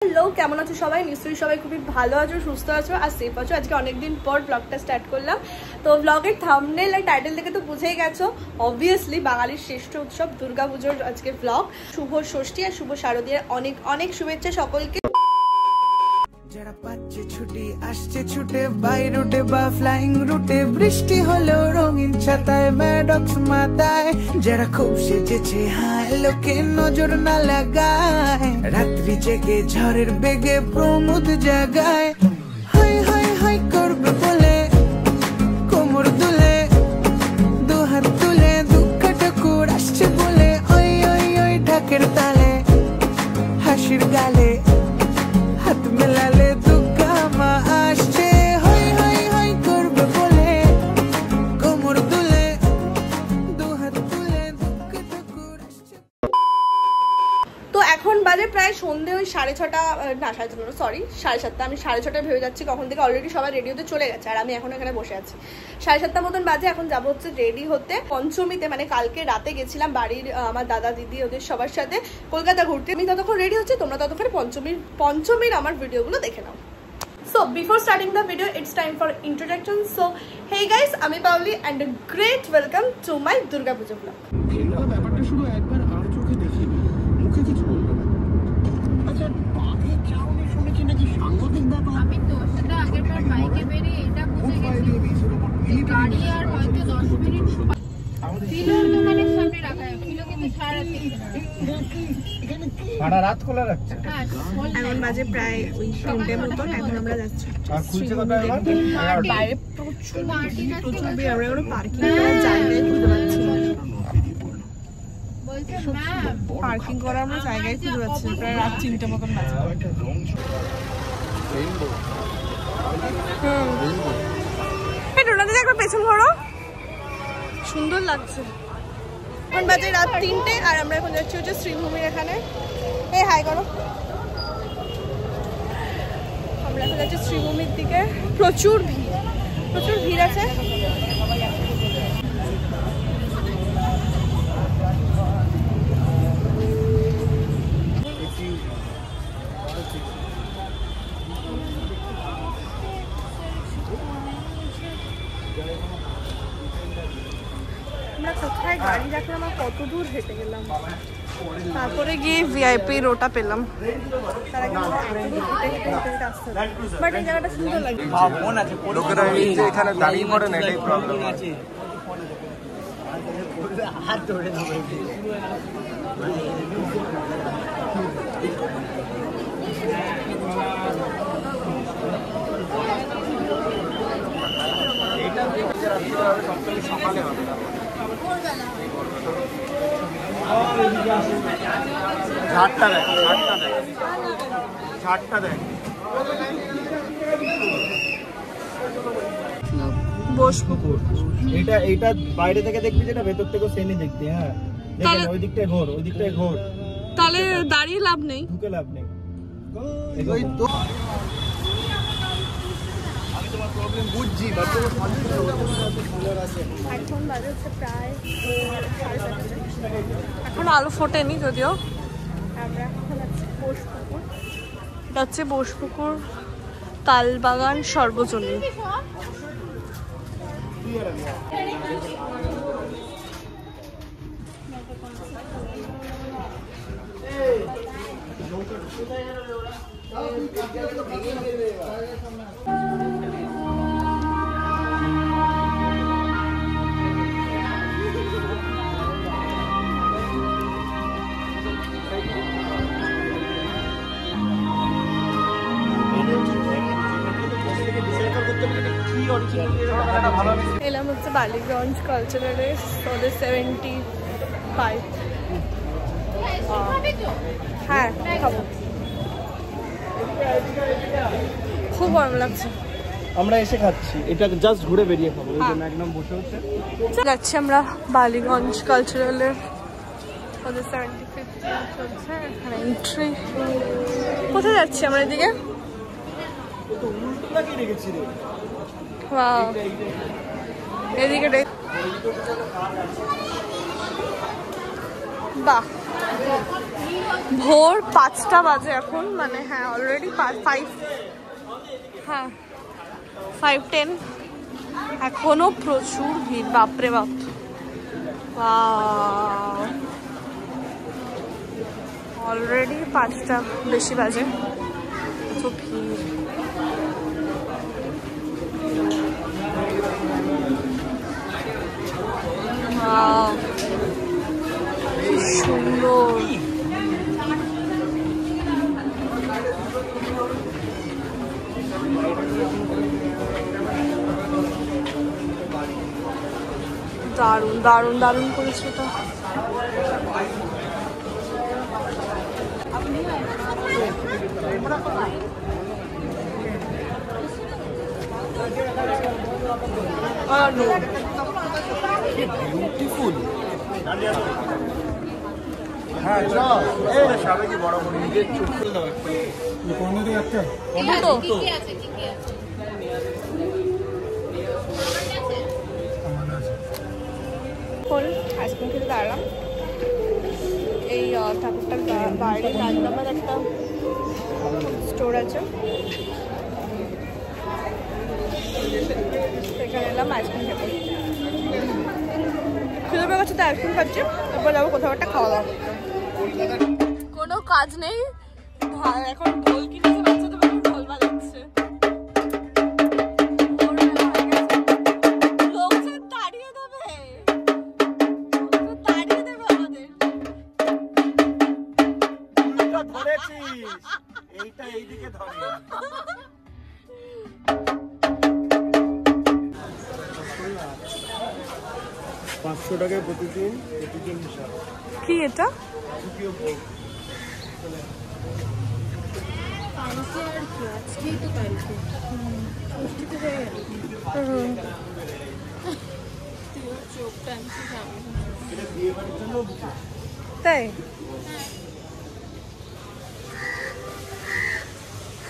Hello, কেমন আছো সবাই? নিশ্চয়ই সবাই খুবই ভালো আছো, সুস্থ আছো আর সেফ আছো। আজকে অনেকদিন পর ব্লগটা স্টার্ট করলাম। তো ব্লগের থাম্বনেল আর টাইটেল দেখে তো বুঝেই গেছো, অবভিয়াসলি বাঙালির শ্রেষ্ঠ উৎসব দুর্গাপুজোর আজকে ব্লগ। শুভ ষষ্ঠী আর শুভ শারদীয়ার অনেক অনেক শুভেচ্ছা সকলকে। যারা পাচ্ছে ছুটি আসছে ছুটে বাই রুটে বা ফ্লাইং রুটে, বৃষ্টি হলেও রঙিন ছাতায় ম্যাডক্স মাথায়, যারা খুব সেজেছে হায় লোকে নজর না লাগায়, রাত্রি জেগে ঝড়ের বেগে প্রমোদ জাগায়, হাই হাই হাই করবে বলে কোমর দুলে, দুহাত তুলে দুঃখ ঠাকুর আসছে বলে, ওই ওই ওই ঢাকের তালে হাসির গালে হাত মেলালে দুর্গা মা আসছে, হই হই হই করবে বলে কোমর দুলে দুহাত তুলে দুঃখ ঠাকুর আসছে। তো এখন বাজে প্রায় সন্ধে ওই 6:30, না 6:30, সরি 7:30। আমি 6:30 ভেবে যাচ্ছি কখন থেকে অলরেডি সবাই রেডি হতে চলে গেছে আর আমি এখন এখানে বসে আছি। 7:30 মতন বাজে। এখন যাবো হচ্ছে রেডি হতে পঞ্চমীতে, মানে কালকে রাতে গেছিলাম বাড়ির আমার দাদা দিদি ওদের সবার সাথে কলকাতা ঘুরতে। আমি ততক্ষণ রেডি হচ্ছে, তোমরা ততক্ষণে পঞ্চমীর আমার ভিডিওগুলো দেখে নাও। So before starting the video, it's time for introduction. So hey guys, আমি Paoli and a great welcome to my Durga Puja vlog. ব্যাপারটা শুধু একবার আর চোখে দেখি, মুখে কিছু বলবে না। আচ্ছা, বাঘে চাউনি শুনেছি নাকি সাংঘাতিক ব্যাপার। আমি তো সেটা আগের বার বাইকে বেরিয়ে এটা বুঝে গেছি, গাড়ি আর হয়তো 10 মিনিট ফিলোর দোকানের সামনে রাখা হয়। ফিলো কিন্তু সারা রাত খোলা রাখছে। এখন বাজে প্রায় ওই 3টে মতন। এখন আমরা যাচ্ছি আর খুলছে কত এখন? বাইরে প্রচুর ভিড়। আমরা কোনো পার্কিং করার জায়গায় খুঁজে পাচ্ছি না। বলছে ম্যাম পার্কিং করার আমরা জায়গায় খুঁজে পাচ্ছি না। প্রায় রাত 3টে মতন বাজে। একবার পেছন ঘোরো, সুন্দর লাগছে। এখন বাজে রাত 3টে আর আমরা এখন যাচ্ছি হচ্ছে শ্রীভূমির এখানে। এই হাই করো। আমরা এখন যাচ্ছি শ্রীভূমির দিকে। প্রচুর ভিড় আছে। আমরা কোথায় গাড়ি রাখলাম আর কত দূর হেঁটে গেলাম, তারপরে গিয়ে ভিআইপি রোটা পেলাম। তার আগে হেঁটে আসতে বাট এই জায়গাটা সুন্দর লাগে। লোকেরা এই যে এখানে দাঁড়িয়ে পড়ে না, এটাই প্রবলেম আছে। হাত ধরে না সকালে হবে। ঝাড়টা দেখ, ঝাড়টা দেখ। বসপুকুর এইটা বাইরে থেকে দেখবি, যেটা ভেতর থেকে সেমই দেখবি। হ্যাঁ, দেখেন ওই দিকটায় ঘোর, তাহলে দাঁড়িয়ে লাভ নেই, ঢুকে লাভ নেই। আমি তোমার প্রবলেম বুঝছি, বাট এখন বাজে হচ্ছে প্রায় 7:30। এখন আলো ফোটেনি যদিও। আমরা এখন আছি বসপুকুর। এটা হচ্ছে বসপুকুর তালবাগান সর্বজনীন। এলাম হচ্ছে বালিগঞ্জ কালচারালে ওদের 75। হ্যাঁ খাবো, খুব গরম লাগছে। আমরা এসে খাচ্ছি, এটা জাস্ট ঘুরে বেরিয়ে খাবো। ওই যে ম্যাগনাম বসে হচ্ছে। যাচ্ছি আমরা বালিগঞ্জ কালচারালের ওদের 75 চলছে এখানে এন্ট্রি। কোথায় যাচ্ছি আমরা? এদিকে এদিকে বাহ, ভোর 5টা বাজে এখন, মানে হ্যাঁ অলরেডি 5, হ্যাঁ 5:10। এখনো প্রচুর ভিড়, বাপরে বাপ। অলরেডি 5টা বেশি বাজে, এত ভিড়। কি সুন্দর। দারুণ দারুণ দারুণ করেছে এটা। বিউটিফুল। হ্যাঁ চল, এই সবাই কি বড় বড় নিজের চোখ খুলে দাও একটা। এই কোণে একটা কি আছে? আইসক্রিম খেতে দাঁড়ালাম। এই ঠাকুরটার বাইরে 4 নম্বর একটা স্টোর আছে, সেখানে এলাম আইসক্রিম খেতে। খিদে পেয়ে গেছে তো আইসক্রিম খাচ্ছি, তারপর যাবো কোথাও একটা খাওয়া দাওয়া। কোনো কাজ নেই এখন, ঢোল কিনেছে বাচ্চাদের, ঢোল বাজাচ্ছে। লোকজন দাঁড়িয়ে দেবে, দাঁড়িয়ে দেবে আমাদের। ধরেছিস, এইটা এইদিকে ধরে। 500 টাকা প্রতিদিন হিসাব। কি এটা? তাই?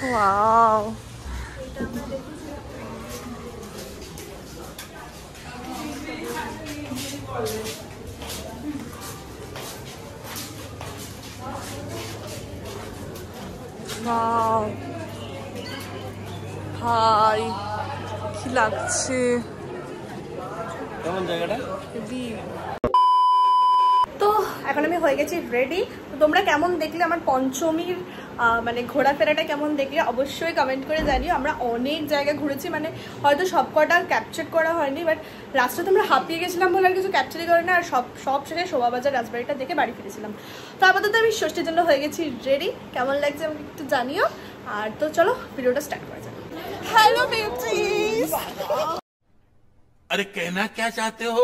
ওয়াও, ওয়াও ভাই কি লাগছে। কেমন জায়গাটা? তো এখন আমি হয়ে গেছি রেডি। তো তোমরা কেমন দেখলে আমার পঞ্চমীর মানে ঘোরাফেরাটা কেমন দেখলে অবশ্যই কমেন্ট করে জানিও। আমরা অনেক জায়গা ঘুরেছি, মানে হয়তো সব কটা ক্যাপচার করা হয়নি, বাট লাস্টে তোমরা হাঁপিয়ে গেছিলাম বলে আর কিছু ক্যাপচারই করে না। আর সব শেষে শোভাবাজার রাজবাড়িটা দেখে বাড়ি ফিরেছিলাম। তো আপাতত আমি ষষ্ঠীর জন্য হয়ে গেছি রেডি। কেমন লাগছে আমাকে একটু জানিও। আর তো চলো ভিডিওটা স্টার্ট করা যাক। হ্যালো বেবিস, अरे कहना क्या चाहते हो?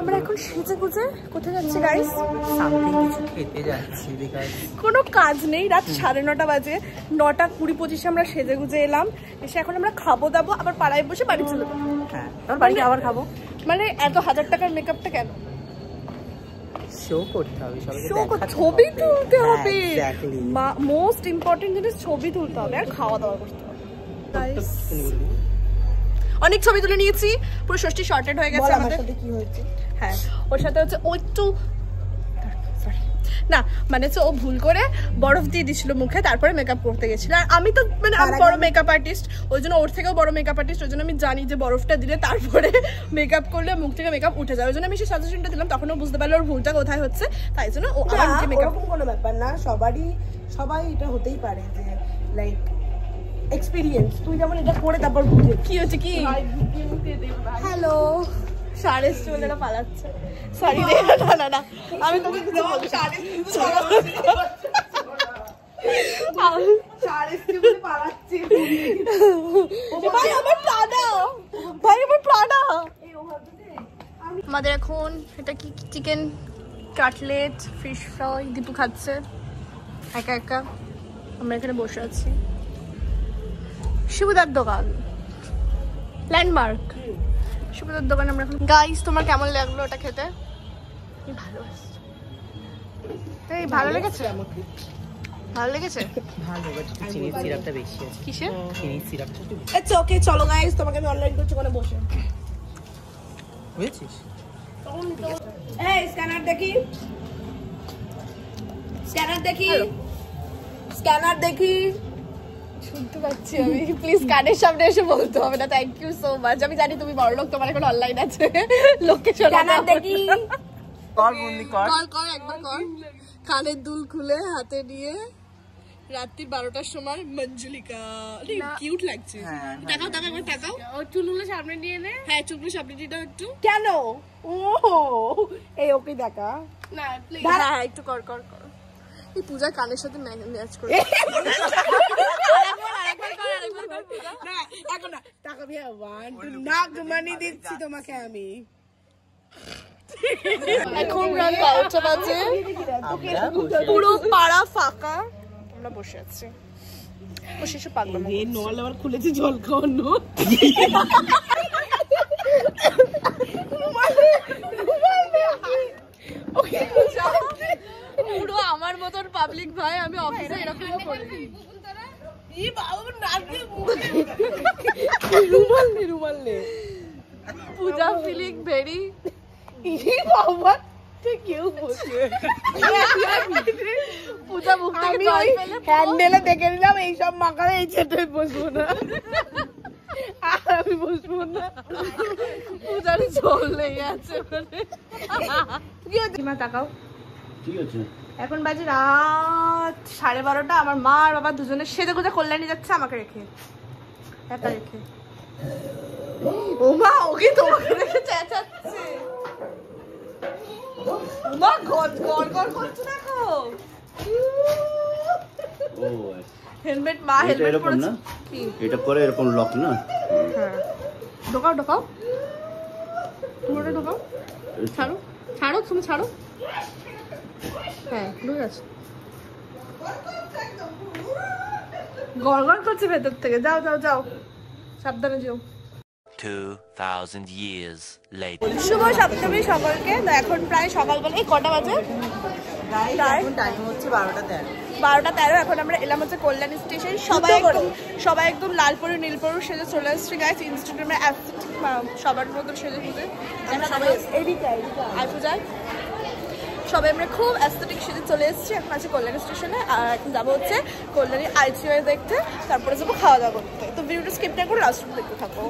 আমরা এখন সেজে গুজে কোথায় যাচ্ছি গাইস? সামথিং কিছু খেতে যাচ্ছি, বিকজ কোনো কাজ নেই। রাত 9:30 বাজে, 9:20-25 আমরা সেজে গুজে এলাম। এসে এখন আমরা খাবো দাবো, আবার পাড়ায় বসে বাড়ি চলে যাবো। হ্যাঁ, তারপর বাড়িতে আবার খাবো। মানে এত 1000 টাকার মেকআপটা কেন? শো করতে হবে, সবাইকে শো দেখাতে ছবি তুলতে হ্যাঁ, হবে। exactly. মোস্ট ইম্পর্টেন্ট জিনিস ছবি তুলতে হবে আর খাওয়া দাওয়া করতে হবে। Guys, অনেক ছবি তুলে নিয়েছি, পুরো ষষ্ঠী শর্টেড হয়ে গেছে আমাদের। কি হয়েছে? হ্যাঁ, ওর সাথে হচ্ছে ও একটু না, মানে ও ভুল করে বরফ দিয়ে দিছিল মুখে, তারপরে মেকআপ করতে গেছিল। আর আমি তো মানে আমি বড় মেকআপ আর্টিস্ট, ওই জন্য ওর থেকেও বড় মেকআপ আর্টিস্ট, ওই জন্য আমি জানি যে বরফটা দিলে তারপরে মেকআপ করলে মুখ থেকে মেকআপ উঠে যায়। ওই জন্য আমি সেই সাজেশনটা দিলাম, তখন ও বুঝতে পারলো ওর ভুলটা কোথায় হচ্ছে, তাই জন্য ও আমার মুখে মেকআপ। এরকম কোনো ব্যাপার না, সবাই এটা হতেই পারে যে লাইক এক্সপেরিয়েন্স। তুই যেমন এটা করে তারপর বুঝে কি হচ্ছে কি। হ্যালো, সাড়ে এসছে বলে না পালাচ্ছে। সরি রে, না না না, আমি তোকে কিছু বলছি। ভাই আমার প্রাডা, ভাই আমার প্রাডা। আমাদের এখন এটা কি chicken cutlet, fish fry Dipu খাচ্ছে একা একা। আমরা এখানে বসে আছি। শিবুদার দোকান, ল্যান্ডমার্ক শিবুদার দোকানে আমরা এখন। গাইস তোমার কেমন লাগলো ওটা খেতে? ভালো আছে, এই ভালো লেগেছে? ভালো লেগেছে? ভালো, বাট চিনির সিরাপটা বেশি আছে। কিসের চিনির সিরাপটা একটু বেশি। আচ্ছা ওকে চলো গাইস, তোমাকে আমি অনলাইন করছি ওখানে বসে। বুঝেছিস? এই স্ক্যানার দেখি, স্ক্যানার দেখি, স্ক্যানার দেখি। শুনতে পাচ্ছি আমি, প্লিজ কানের সামনে এসে বলতে হবে না। Thank you so much. আমি জানি তুমি বড় লোক, তোমার এখন অনলাইন আছে, লোকেশন স্ক্যানার দেখি। কর বন্দি কর। কর কর একবার কর। কানের দুল খুলে হাতে নিয়ে রাত্রি 12টার সময় মঞ্জুলিকা, কিউট লাগছে। তাকাও তাকাও একবার তাকাও। ও চুলগুলো সামনে নিয়ে নে। হ্যাঁ চুপড়ি সামনে দিয়ে দাও একটু। কেন? ও এই ওকে দেখা না প্লিজ, হ্যাঁ একটু কর কর কর। এই পূজা কানের সাথে ম্যাচ করে। না এখন না, তাকাবি। 1 2 নাক মানি দিচ্ছি তোমাকে আমি। এখন রাত 12টা বাজে, পুরো পাড়া ফাঁকা, আমরা বসে আছি। বসে এসে পাগলাম। এই নল আবার খুলেছে জল খাওয়ানো। পুরো আমার মতন পাবলিক ভাই, আমি অফিসে এরকম করি। রুমাল নে, রুমাল নে। পূজা ফিলিং ভেরি। বাবা কেউ বসে পূজা মুখ থেকে আমি জল ওই ফেলে হ্যান্ডেলে দেখে নিলাম এইসব মাখালে এই ছেটে বসবো না, আর আমি বসবো না। পূজার জল লেগে আছে মা তাকাও। ঠিক আছে, এখন বাজে রাত 12:30। আমার মা আর বাবা দুজনে সেজে গুজে কল্যাণী যাচ্ছে আমাকে রেখে, একা রেখে। ও মা, ওকে তোমাকে রেখে চেঁচাচ্ছে। মা গড় গড় করছে দেখো। ও হেলমেট, মা এটা হেলমেট এরকম পরেছে। না, কি এটা পরে এরকম লক না। হ্যাঁ ঢোকাও ঢোকাও, পুরোটা ঢোকাও। ছাড়ো ছাড়ো, তুমি ছাড়ো। হ্যাঁ ঢুকে গেছে, গড়গড় করছে ভেতর থেকে। যাও যাও যাও, সাবধানে যাও। 2000 years later. শুভ সপ্তমী সকলকে। তো এখন প্রায় সকালবেলা, এই কটা বাজে? এখন টাইম হচ্ছে 12:13। 12:13। এখন আমরা এলাম হচ্ছে কল্যাণী স্টেশন। সবাই একদম লাল পরে নীল পরে সেজে চলে আসছে গাইস। ইনস্টাগ্রামে সবার মতো সেজে খুঁজে আর পূজায় সবাই আমরা খুব অ্যাস্থেটিক সেজে চলে এসেছি। এখন আছে কল্যাণী স্টেশনে, আর এখন যাবো হচ্ছে কল্যাণী আইসিআই দেখতে, তারপরে যাবো খাওয়া দাওয়া করতে। তো ভিডিওটা স্কিপ না করে লাস্ট দেখতে থাকো।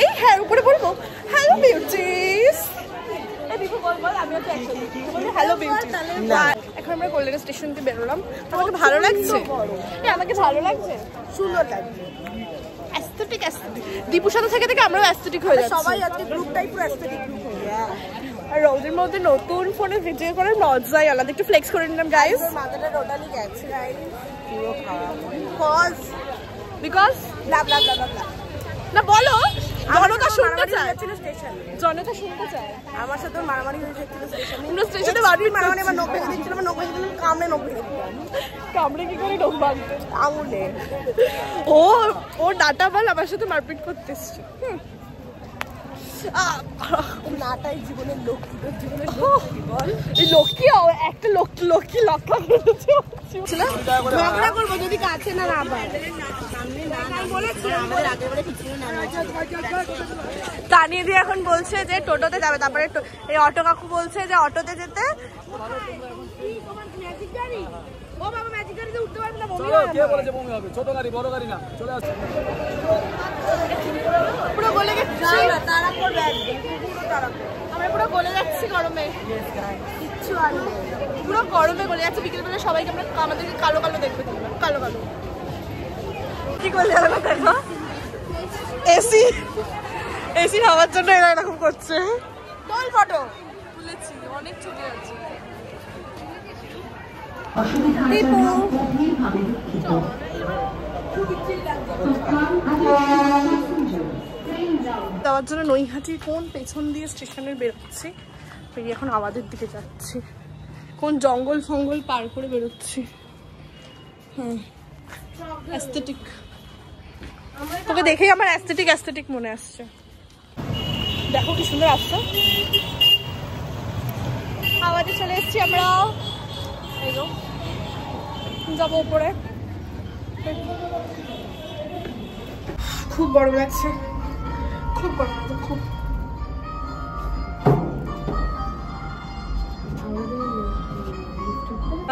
এই হ্যাঁ উপরে বলবো হ্যালো বিউটিস। Hello beauty. এখন আমরা কল্যাণী স্টেশন থেকে বেরোলাম। আমাকে ভালো লাগছে, আমাকে ভালো লাগছে, সুন্দর লাগছে। অ্যাস্থেটিক অ্যাস্থেটিক দীপুর সাথে থেকে থেকে আমরাও অ্যাস্থেটিক হয়ে যাচ্ছি। সবাই আজকে গ্রুপটাই পুরো অ্যাস্থেটিক গ্রুপ হয়ে যায়। আর রোদের মধ্যে নতুন ফোনে ভিডিও করার মজাই আলাদা। একটু ফ্লেক্স করে নিলাম গাইস। মাথাটা টোটালি গেছে গাইস, পুরো খারাপ। বিকজ ব্লা ব্লা ব্লা ব্লা। না বলো, জনতা শুনতে চায়, স্টেশনে জনতা শুনতে চায়। আমার সাথে মারামারি হয়ে যাচ্ছিল স্টেশনে। আমরা স্টেশনে মারপিট মারামারি, আমার নখ ভেঙে দিচ্ছিল, আমার নখ ভেঙে দিলাম, কামড়ে নখ ভেঙে দিলাম। কামড়ে কি করে ঢোক ভাঙতে? আঙুলে। ও ডাটা বল আমার সাথে মারপিট করতে এসছে। নাটাই জীবনের লক্ষ্মী, তোর জীবনের বল এই লক্ষ্মী, একটা লক্ষ্মী লক্ষ্য ঝগড়া করবো যদি কাছে না না পায়। তানিয়ে দিয়ে এখন বলছে যে টোটোতে যাবে, তারপরে এই অটো কাকু বলছে যে অটোতে যেতে। ও বাবা ম্যাজিক গাড়িতে উঠতে পারবে না, কে বলেছে বমি হবে? ছোট গাড়ি, বড় গাড়ি না, চলে আসছে। পুরো গলে গেছি, তারা করবে একদম, পুরো তারা করবে। আমরা পুরো গলে যাচ্ছি গরমে, কিচ্ছু আর নেই। পুরো গরমে গলে যাচ্ছে। বিকেলবেলা সবাইকে আমরা আমাদেরকে কালো কালো দেখবে, কালো কালো কি করলে দেখো। এসি এসি হওয়ার জন্য এরা এরকম করছে। তোল ফটো তুলেছি, অনেক ছবি আছে। যাওয়ার জন্য নৈহাটির কোন পেছন দিয়ে স্টেশনের বেরোচ্ছি, বেরিয়ে এখন আমাদের দিকে যাচ্ছি। কোন জঙ্গল ফঙ্গল পার করে বেরোচ্ছি। অ্যাস্থেটিক, তোকে দেখেই আমার অ্যাস্থেটিক মনে আসছে। দেখো কি সুন্দর আসছে। আমাদের চলে এসেছি আমরা, যাবো উপরে। খুব গরম লাগছে, খুব গরম লাগছে, খুব।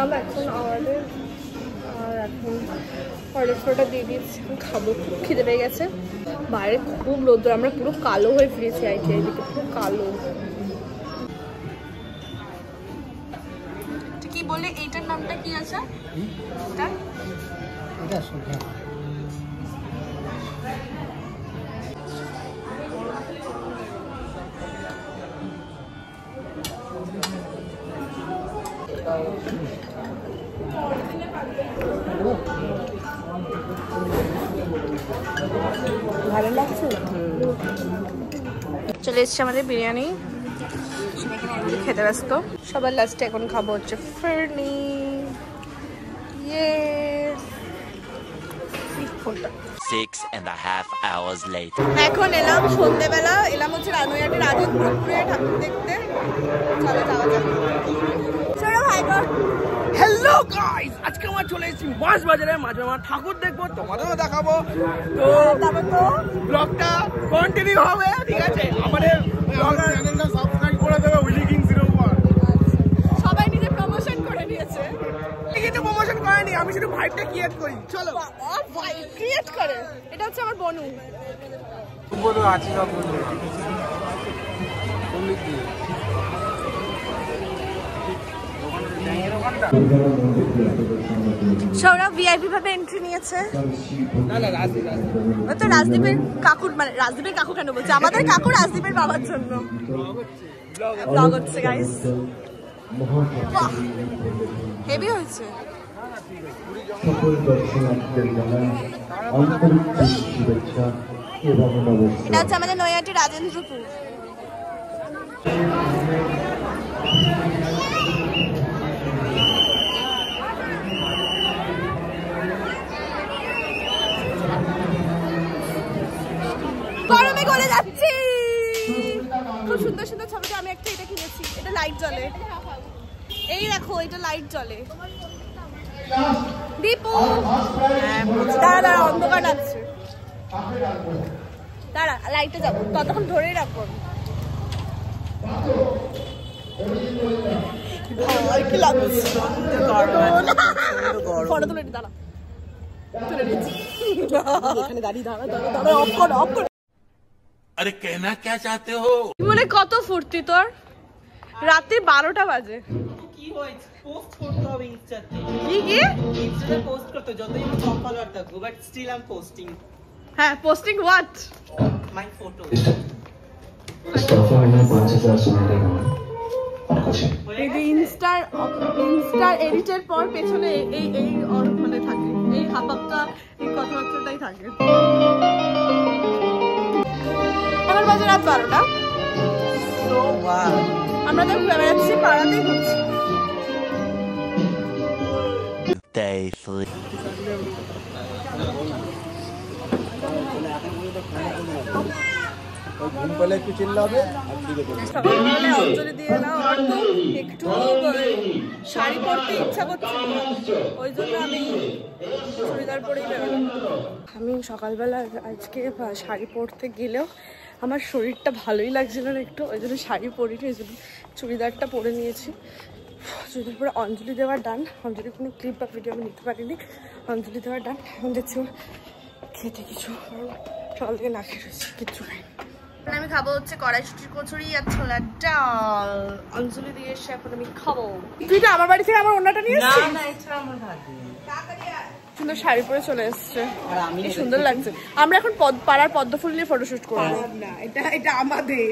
আমরা এখন আমাদের হরলিক্সটা দিয়ে দিয়েছি, খাবো। খুব খিদে পেয়ে গেছে, বাইরে খুব রোদ্র, আমরা পুরো কালো হয়ে ফিরেছি। আইটিআই দিকে পুরো কালো। কি বলে এইটার নামটা কি আছে? ভালো লাগছে। চলে এসছে আমাদের বিরিয়ানি, খেতে ব্যস্ত। সবার লাস্টে এখন খাবো হচ্ছে ফিরনি। এখন এলাম সন্ধ্যেবেলা, এলাম হচ্ছে নৈহাটি রাজেন্দ্রপুরে ঠাকুর দেখতে। চলো যাওয়া যাক। চলো ভাই কর। হ্যালো গাইস, আজকে আমরা চলে এসেছি মাছ বাজারে। মাছ বাজারে ঠাকুর দেখবো, তোমাদেরও দেখাবো। তো তারপর তো ব্লগটা কন্টিনিউ হবে, ঠিক আছে? আমাদের চ্যানেলটা সাবস্ক্রাইব করে দেবে, উইলি কিং 01। সবাই নিজে প্রমোশন করে নিয়েছে, কিন্তু প্রমোশন করেনি, আমি শুধু ভাইবটা ক্রিয়েট করি। চলো ভাই ক্রিয়েট করে। এটা হচ্ছে আমার বনু। বলো আছে সব বন্ধু। সৌরভ ভিআইপি ভাবে এন্ট্রি নিয়েছে। তো রাজদীপের কাকুর, মানে রাজদীপের কাকু কেন বলছে, আমাদের কাকু রাজদীপের বাবার জন্য ব্লগ হচ্ছে গাইস। হেভি হয়েছে। এটা হচ্ছে আমাদের নৈহাটি রাজেন্দ্রপুর। গরমে গলে যাচ্ছি। খুব সুন্দর সুন্দর ছবিটা। আমি একটা এটা কিনেছি, এটা লাইট জ্বলে। এই দেখো, এটা লাইট জ্বলে। দীপু দাঁড়া, অন্ধকার আছে, দাঁড়া, লাইটে যাবো, ততক্ষণ ধরেই রাখবো। কি লাগছে ফটো তুলে দাঁড়া, তুলে নিচ্ছি। এখানে দাঁড়িয়ে দাঁড়া, অফ কর, অফ কর। अरे कहना क्या चाहते हो? মানে কত ফুর্তি তোর, রাতে 12টা বাজে। কি হয়েছে? পোস্ট করতে হবে ইনস্টাতে। কি ইনস্টাতে পোস্ট করতে, যতই আমার কম ফলোয়ার থাকুক, but still I am posting. হ্যাঁ, পোস্টিং হোয়াট? My photo. ইনস্টার এডিটের পর পেছনে এই মানে থাকে, এই হাফটা, এই কথাবার্তাটাই থাকে। আমার বাজে রাত 12টা। আমরা তো বেড়াচ্ছি, পাড়াতেই ঘুরছি। অঞ্জলি দিয়ে এলাম, একটু শাড়ি পরতে ইচ্ছা করছে, ওই জন্য আমি চুড়িদার পরেই বেরোলাম। আমি সকালবেলা আজকে শাড়ি পরতে গেলেও আমার শরীরটা ভালোই লাগছিল না একটু, ওই জন্য শাড়ি পরিনি, ওই জন্য চুড়িদারটা পরে নিয়েছি। চুড়িদার পরে অঞ্জলি দেওয়ার ডান। অঞ্জলির কোনো ক্লিপ বা ভিডিও আমি নিতে পারিনি, অঞ্জলি দেওয়ার ডান। এখন দেখছি খেতে কিছু, সকাল থেকে না খেয়ে রয়েছি, কিচ্ছু খাই। আমি খাবো হচ্ছে কড়াইশুটির কচুরি আর ছোলার ডাল। অঞ্জলি দিয়ে এসে এখন আমি খাবো। তুই তো আমার বাড়ি থেকে আমার ওনাটা নিয়ে এসেছিস? না, এটা আমার ভাগ্য। সুন্দর শাড়ি পরে চলে এসছে, কি সুন্দর লাগছে। আমরা এখন পাড়ার পদ্ম ফুল নিয়ে ফটোশুট করবো। না এটা আমাদের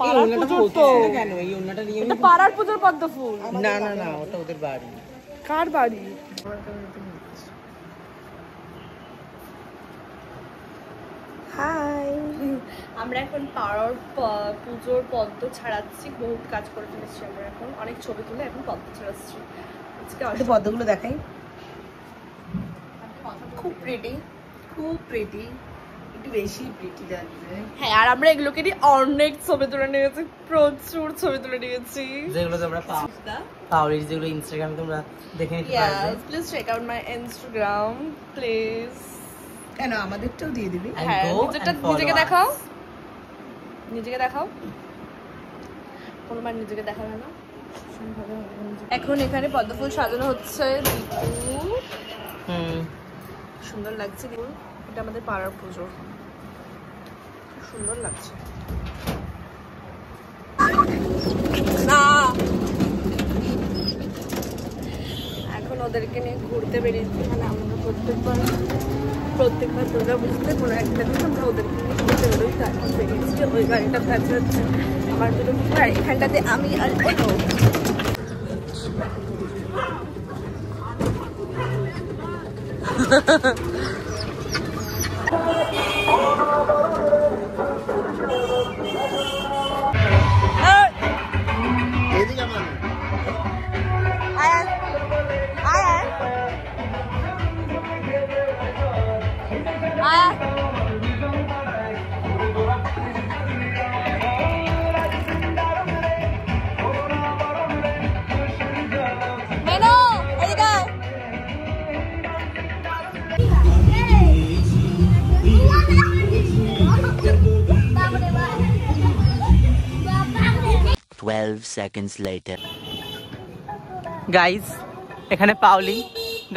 পাড়ার পুজোর তো কেন এই ওন্নাটা নিয়ে এটা পাড়ার পুজোর পদ্ম ফুল। না না না ওটা ওদের বাড়ি। কার বাড়ি? হাই, আমরা এখন পাড়ার পুজোর পদ্ম ছাড়াচ্ছি। বহুত কাজ করে ফেলেছি আমরা, এখন অনেক ছবি তুলে এখন পদ্ম ছাড়াচ্ছি। আজকে পদ্মগুলো দেখাই, খুব প্রিটি, খুব প্রিটি, একটু বেশি প্রিটি লাগছে। হ্যাঁ, আর আমরা এগুলোকে নিয়ে অনেক ছবি তুলে নিয়েছি, প্রচুর ছবি তুলে নিয়েছি, যেগুলো তোমরা পাওলির যেগুলো ইনস্টাগ্রামে তোমরা দেখে নিতে পারবে। Yes, please check out my Instagram, please. কেন আমাদেরটাও দিয়ে দিবি? হ্যাঁ, নিজেকে দেখাও, নিজেকে দেখাও, কোনবার নিজেকে দেখাবে না। এখন এখানে পদ্ম ফুল সাজানো হচ্ছে। সুন্দর লাগছে, এটা আমাদের পাড়ার পুজো, সুন্দর লাগছে না। এখন ওদেরকে নিয়ে ঘুরতে বেরিয়েছি, মানে আমরা প্রত্যেকবার দুর্গা পুজোতে কোনো একটা দিন আমরা ওদেরকে নিয়ে ঘুরতে বেরোই। তো এখন বেরিয়েছি, ওই গাড়িটা কাছে হচ্ছে আমার দুটো গাড়ি, এখানটাতে আমি আর গাইস, এখানে পাওলি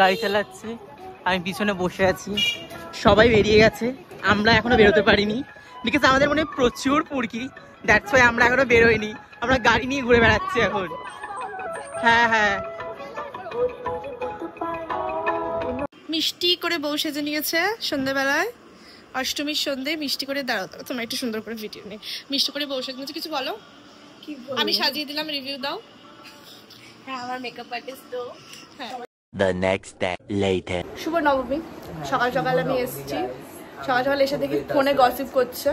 গাড়ি চালাচ্ছে, আমি পিছনে বসে আছি, সবাই বেরিয়ে গেছে, আমরা এখনো বেরোতে পারিনি বিকজ আমাদের মনে প্রচুর পুরকি, দ্যাটস ওয়াই আমরা এখনো বেরোইনি, আমরা গাড়ি নিয়ে ঘুরে বেড়াচ্ছি এখন। হ্যাঁ হ্যাঁ, মিষ্টি করে বউ সেজে নিয়েছে সন্ধ্যাবেলায়, অষ্টমীর সন্ধ্যে মিষ্টি করে। দাঁড়াও তোমার একটু সুন্দর করে ভিডিও নেই, মিষ্টি করে বউ সেজে নিয়েছে, কিছু বলো। আমি সাজিয়ে দিলাম, রিভিউ দাও। হ্যাঁ, আমার মেকআপ আর্টিস্ট তো। হ্যাঁ, The next day later. শুভ নবমী, সকাল সকাল আমি এসেছি, সকাল সকাল এসে দেখি ফোনে গসিপ করছে,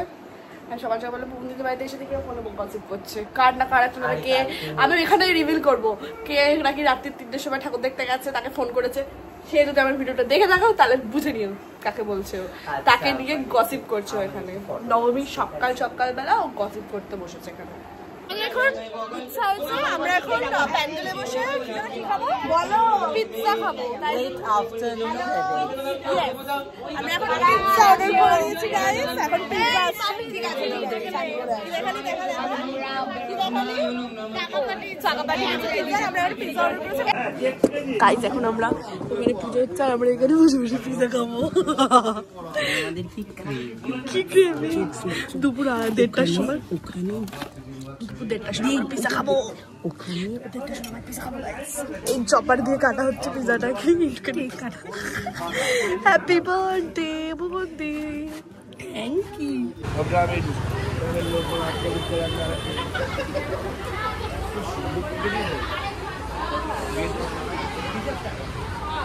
আর সকাল সকালে বন্ধুদের বাড়িতে এসে দেখি ফোনে গসিপ করছে, কার না কার একটা কে, আমি এখানে রিভিল করবো কে নাকি রাত্রির 3টের সময় ঠাকুর দেখতে গেছে, তাকে ফোন করেছে। সে যদি আমার ভিডিওটা দেখে দেখাও তাহলে বুঝে নিও কাকে বলছে, তাকে নিয়ে গসিপ করছে এখানে। নবমী সকাল সকালবেলা ও গসিপ করতে বসেছে এখানে। আমরা এখন প্যান্ডেলে বসে কি খাবো বলো, পিৎজা খাবো। আমরা এখন পিৎজা অর্ডার করে দিয়েছি গাইস, এখন পিৎজা আসছে। ঠিক আছে, গাইস এখন আমরা এখানে পুজো হচ্ছে, আর আমরা এখানে বসে বসে পিৎজা খাবো। কি ক্রেভিং, দুপুর 1:30টার সময়, দুপুর 1:30টার সময় পিৎজা খাবো, ওখানে 1:30টার সময় পিৎজা খাবো গাইস। এই চপার দিয়ে কাটা হচ্ছে পিৎজাটাকে, কাটা। Happy birthday Bubudi, thank you.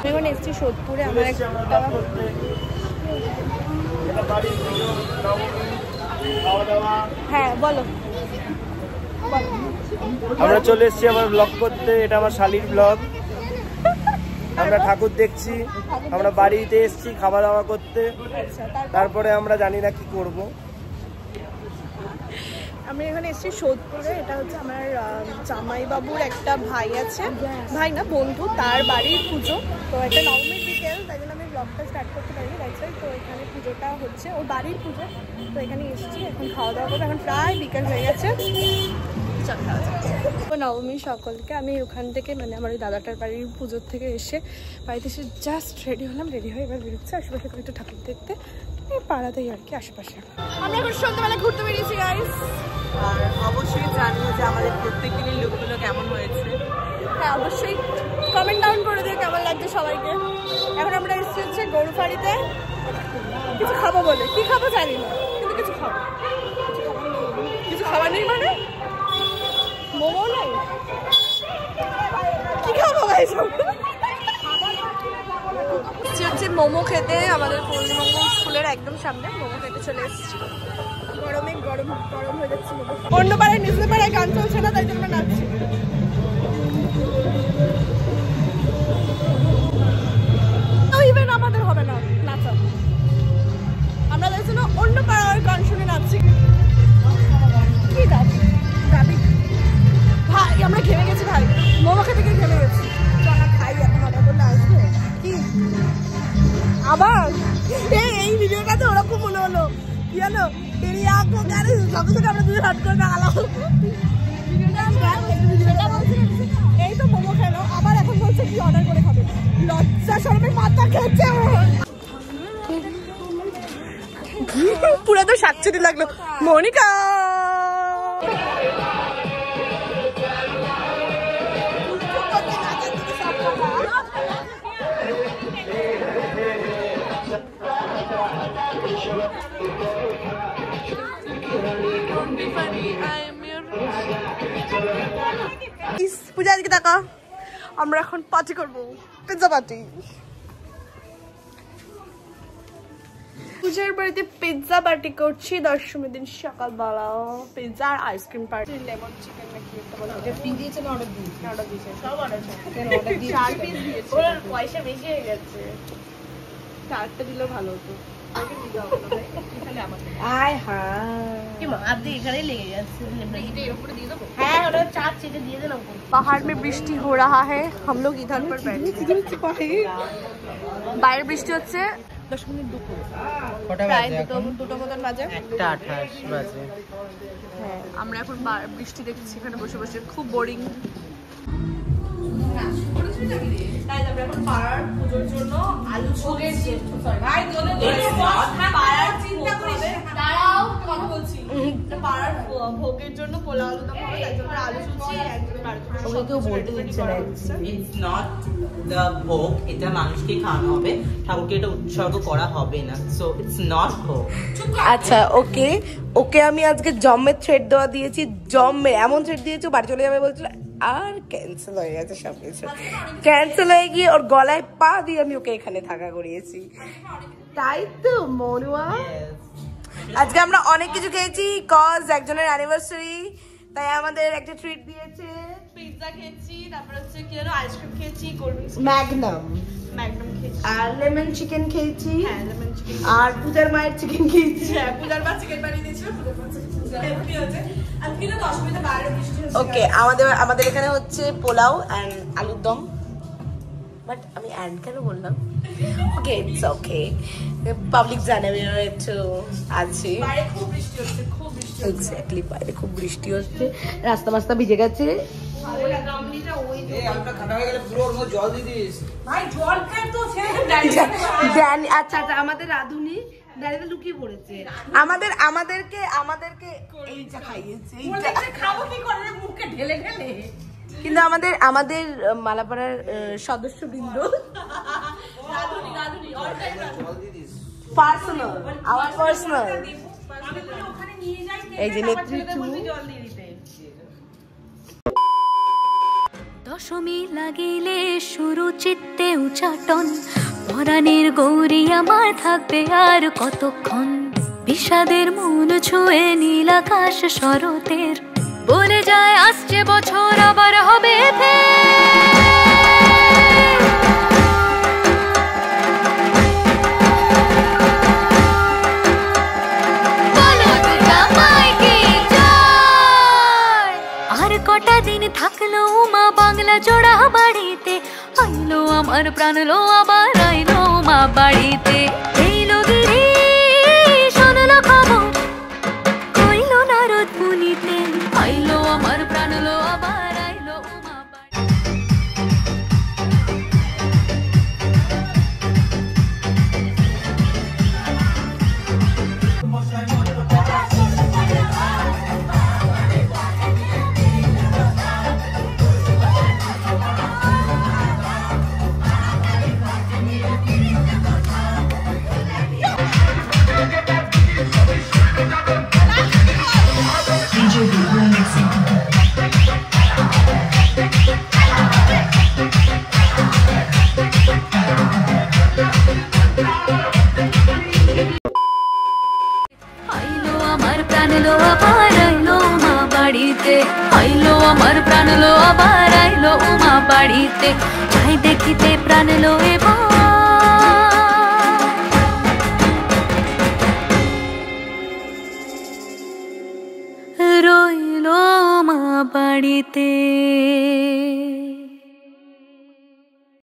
এখন এসছি সোদপুরে, আমার একটা হ্যাঁ বলো। আমরা চলে এসেছি আমার ব্লগ করতে, এটা আমার শালির ব্লগ। আমরা ঠাকুর দেখছি, আমরা বাড়িতে এসেছি খাওয়া দাওয়া করতে, তারপরে আমরা জানি না কি করব। আমি এখানে এসেছি সোদপুরে, এটা হচ্ছে আমার জামাইবাবুর একটা ভাই আছে, ভাই না বন্ধু, তার বাড়ির পুজো। তো একটা নবমীর বিকেল, তাই জন্য আমি ব্লগটা স্টার্ট করতে পারিনি গাইছে। তো এখানে পুজোটা হচ্ছে, ওর বাড়ির পুজো, তো এখানে এসেছি, এখন খাওয়া দাওয়া করবো। এখন প্রায় বিকেল হয়ে গেছে। নবমী সকলকে, আমি ওখান থেকে মানে আমার ওই দাদাটার বাড়ির পুজোর থেকে এসে বাড়িতে এসে জাস্ট রেডি হলাম, রেডি হয়ে এবার বেরোচ্ছে আশেপাশে একটু ঠাকুর দেখতে, এই পাড়াতেই আর কি আশেপাশে। আমরা এখন সন্ধ্যাবেলা ঘুরতে বেরিয়েছি গাইস, আর অবশ্যই জানিও যে আমাদের প্রত্যেক দিনের লুকগুলো কেমন হয়েছে। হ্যাঁ অবশ্যই কমেন্ট ডাউন করে দিও কেমন লাগছে সবাইকে। এখন আমরা এসেছি হচ্ছে গরুফাড়িতে কিছু খাবো বলে। কি খাবো জানি না, কিন্তু কিছু খাবো। কিছু খাবার নেই মানে মোমো নাই, কি খাবো ভাই? হচ্ছে মোমো খেতে আমাদের পল্লীমঙ্গল স্কুলের একদম সামনে মোমো খেতে চলে এসেছি। গরমে গরম গরম হয়ে যাচ্ছে মোমো। অন্য পাড়ায় নিজেদের পাড়ায় গান চলছে না, তাই জন্য নাচছি। ইভেন আমাদের হবে না নাচা, আমরা দেখছি না অন্য পাড়ার গান শুনে নাচছি। কি গাবি গাবি ভাই, আমরা ঘেমে গেছি ভাই, মোমো খেতে গিয়ে ঘেমে গেছি। চলা খাই, এখন অর্ডার করলে আসবে কি আবার? এই ভিডিওটা তো ওরকম মনে হলো কি জানো, সঙ্গে সঙ্গে আমরা দুজন হাট করে দাঁড়ালাম। এই তো মোমো খেলো, আবার এখন বলছে কি অর্ডার করে খাবে। লজ্জা শরমে মাথা খেয়েছে। পুরো তো সাতচুটি লাগলো। মনিকা পূজা আজকে টাকা আমরা এখন পার্টি করবো, পিৎজা পার্টি। পূজার বাড়িতে পিৎজা পার্টি করছি 10ম দিন সকালবেলা। পিৎজা আর আইসক্রিম পার্টি। লেমন চিকেন নাকি একটা বলা হয়, পিং দিয়েছে না অর্ডার দিয়েছে? সব অর্ডার দিয়েছে। 4 পিস দিয়েছে। ওর পয়সা বেশি হয়ে গেছে, 4টা দিলেও ভালো হতো। पहाड़ में বৃষ্টি हो रहा है, हम लोग इधर पर बैठे। বাইরে বৃষ্টি হচ্ছে। 10 মিনিট দুপুর প্রায় দুটো মতন বাজে, 1:28 বাজে। হ্যাঁ, আমরা এখন বৃষ্টি দেখছি এখানে বসে বসে, খুব বোরিং। তাই আমরা এখন পাড়ার পুজোর জন্য আলু ভোগের পাড়ার ভোগের জন্য পোলা আলু দম হবে, তাই জন্য আলু সুজি একজন বলতে দিচ্ছে না। ইটস নট দ্য ভোগ, এটা মানুষকে খাওয়ানো হবে, ঠাকুরকে এটা উৎসর্গ করা হবে না। সো ইটস নট ভোগ। আচ্ছা ওকে ওকে, আমি আজকে জম্মের থ্রেড দেওয়া দিয়েছি, জম্মে এমন থ্রেড দিয়েছি বাড়ি চলে যাবে বলছিল, আর ক্যান্সেল হয়ে গেছে সব কিছু। ক্যান্সেল হয়ে গিয়ে ওর গলায় পা দিয়ে আমি ওকে এখানে থাকা করিয়েছি। তাই তো মনুয়া, আজকে আমরা অনেক কিছু খেয়েছি কজ একজনের অ্যানিভার্সারি, তাই আমাদের একটা ট্রিট দিয়েছে। পিৎজা খেয়েছি, তারপর হচ্ছে কি যেন আইসক্রিম খেয়েছি, কোল্ড ড্রিঙ্কস, ম্যাগনাম খেয়েছি, আর লেমন চিকেন খেয়েছি। হ্যাঁ লেমন চিকেন, আর পূজার মায়ের চিকেন খেয়েছি। হ্যাঁ পূজার মা চিকেন বানিয়ে দিয়েছিল, পূজার মা হেলদি হয়েছে। আজকে তো 10 মিনিটে বাইরে বৃষ্টি হচ্ছে। ওকে, আমাদের এখানে হচ্ছে পোলাও এন্ড আলুর দম, বাট আমি এন্ড কেন বললাম? ওকে ইটস ওকে, পাবলিক জানে আমি একটু আছি। বাইরে খুব বৃষ্টি হচ্ছে, খুব বৃষ্টি হচ্ছে। এক্স্যাক্টলি, বাইরে খুব বৃষ্টি হচ্ছে, রাস্তা মাস্তা ভিজে গেছে। আচ্ছা আচ্ছা, আমাদের রাধুনি দাঁড়িয়ে লুকিয়ে পড়েছে, আমাদেরকে এইটা খাইয়েছে, খাবো কি করে মুখে ঢেলে ঢেলে। কিন্তু আমাদের মালাপাড়ার সদস্যবৃন্দ পার্সোনাল, আওয়ার পার্সোনাল, এই যে নেতৃত্ব। দশমী লাগিলে শুরু চিত্তে উচাটন, পরাণের গৌরী আমার থাকবে আর কতক্ষণ। বিষাদের মন ছুঁয়ে নীল আকাশ শরতের, বলে যায় আসছে বছর আবার হবে আর কটা দিন থাকলো মা বাংলা জোড়া বাড়িতে, আইলো আমার প্রাণ লো আবার আইলো মা বাড়িতে। এইলো গিরি শোনলো খবর, কইলো নারদ মুনিতে, আইলো আমার প্রাণ লো আবার আইলো মা বাড়ি। লো আবার আইলো উমা বাড়িতে, আইলো আমার প্রাণ লো আবার আইলো উমা বাড়িতে, যাই দেখিতে প্রাণ লো এবার রইলো মা বাড়িতে।